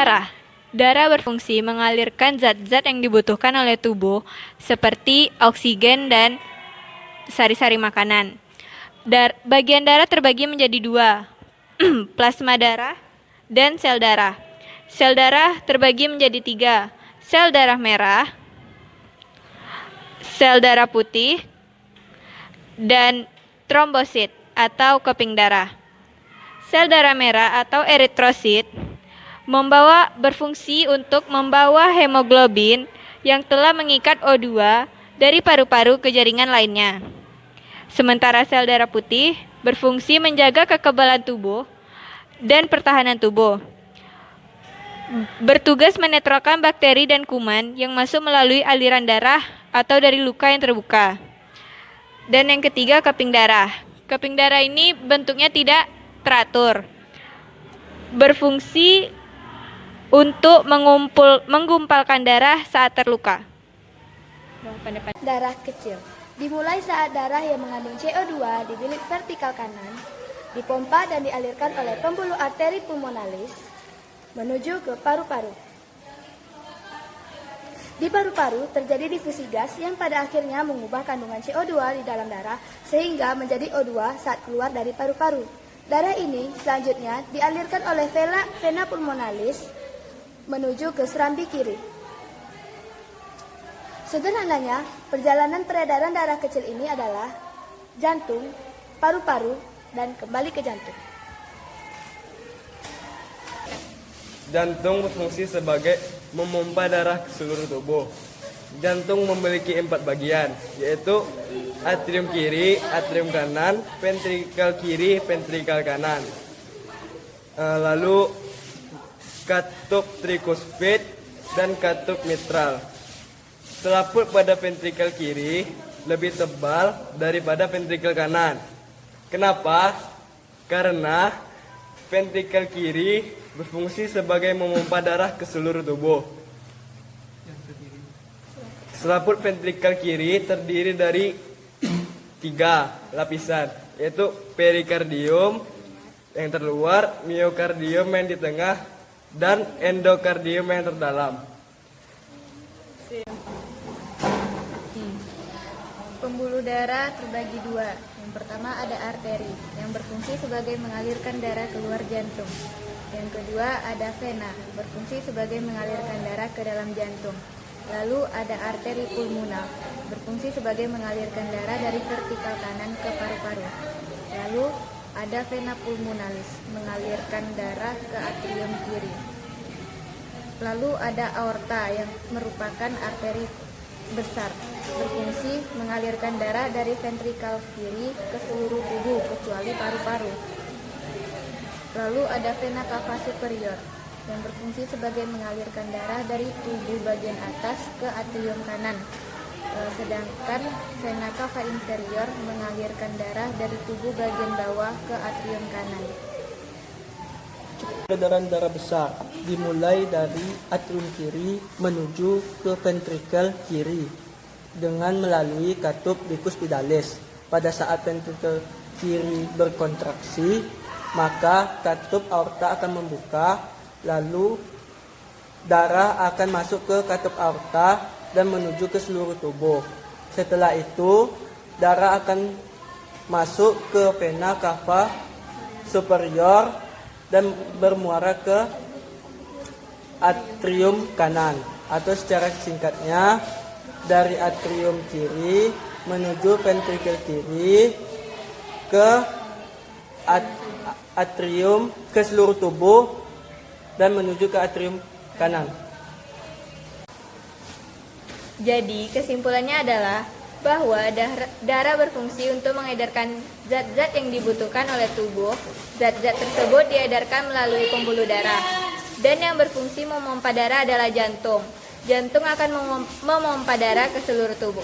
darah. Darah berfungsi mengalirkan zat-zat yang dibutuhkan oleh tubuh seperti oksigen dan sari-sari makanan. Bagian darah terbagi menjadi dua, plasma darah dan sel darah. Sel darah terbagi menjadi tiga, sel darah merah, sel darah putih, dan trombosit atau keping darah. Sel darah merah atau eritrosit berfungsi untuk membawa hemoglobin yang telah mengikat O2 dari paru-paru ke jaringan lainnya. Sementara sel darah putih berfungsi menjaga kekebalan tubuh dan pertahanan tubuh. Bertugas menetralkan bakteri dan kuman yang masuk melalui aliran darah atau dari luka yang terbuka. Dan yang ketiga, keping darah. Keping darah ini bentuknya tidak teratur. Berfungsi untuk menggumpalkan darah saat terluka. Darah kecil dimulai saat darah yang mengandung CO2 di bilik vertikal kanan dipompa dan dialirkan oleh pembuluh arteri pulmonalis menuju ke paru-paru. Di paru-paru terjadi difusi gas yang pada akhirnya mengubah kandungan CO2 di dalam darah sehingga menjadi O2 saat keluar dari paru-paru. Darah ini selanjutnya dialirkan oleh vena pulmonalis menuju ke serambi kiri. Sederhananya, perjalanan peredaran darah kecil ini adalah jantung, paru-paru, dan kembali ke jantung. Jantung berfungsi sebagai memompa darah ke seluruh tubuh. Jantung memiliki 4 bagian, yaitu atrium kiri, atrium kanan, ventrikel kiri, ventrikel kanan. Lalu katup trikuspid dan katup mitral. Selaput pada ventrikel kiri lebih tebal daripada ventrikel kanan. Kenapa? Karena ventrikel kiri berfungsi sebagai memompa darah ke seluruh tubuh. Selaput ventrikel kiri terdiri dari 3 lapisan, yaitu perikardium yang terluar, miokardium yang di tengah, dan endokardium yang terdalam. Pembuluh darah terbagi 2. Yang pertama ada arteri yang berfungsi sebagai mengalirkan darah keluar jantung. Yang kedua ada vena, berfungsi sebagai mengalirkan darah ke dalam jantung. Lalu ada arteri pulmonal, berfungsi sebagai mengalirkan darah dari vertikal kanan ke paru-paru. Lalu ada vena pulmonalis, mengalirkan darah ke atrium kiri. Lalu ada aorta yang merupakan arteri besar, berfungsi mengalirkan darah dari ventrikel kiri ke seluruh tubuh kecuali paru-paru. Lalu ada vena cava superior yang berfungsi sebagai mengalirkan darah dari tubuh bagian atas ke atrium kanan. Sedangkan vena cava inferior mengalirkan darah dari tubuh bagian bawah ke atrium kanan. Peredaran darah besar dimulai dari atrium kiri menuju ke ventrikel kiri dengan melalui katup bicuspidalis. Pada saat ventrikel kiri berkontraksi, maka katup aorta akan membuka, lalu darah akan masuk ke katup aorta dan menuju ke seluruh tubuh. Setelah itu, darah akan masuk ke vena cava superior dan bermuara ke atrium kanan, atau secara singkatnya dari atrium kiri menuju ventrikel kiri ke atrium ke seluruh tubuh dan menuju ke atrium kanan. Jadi, kesimpulannya adalah bahwa darah berfungsi untuk mengedarkan zat-zat yang dibutuhkan oleh tubuh. Zat-zat tersebut diedarkan melalui pembuluh darah. Dan yang berfungsi memompa darah adalah jantung. Jantung akan memompa darah ke seluruh tubuh.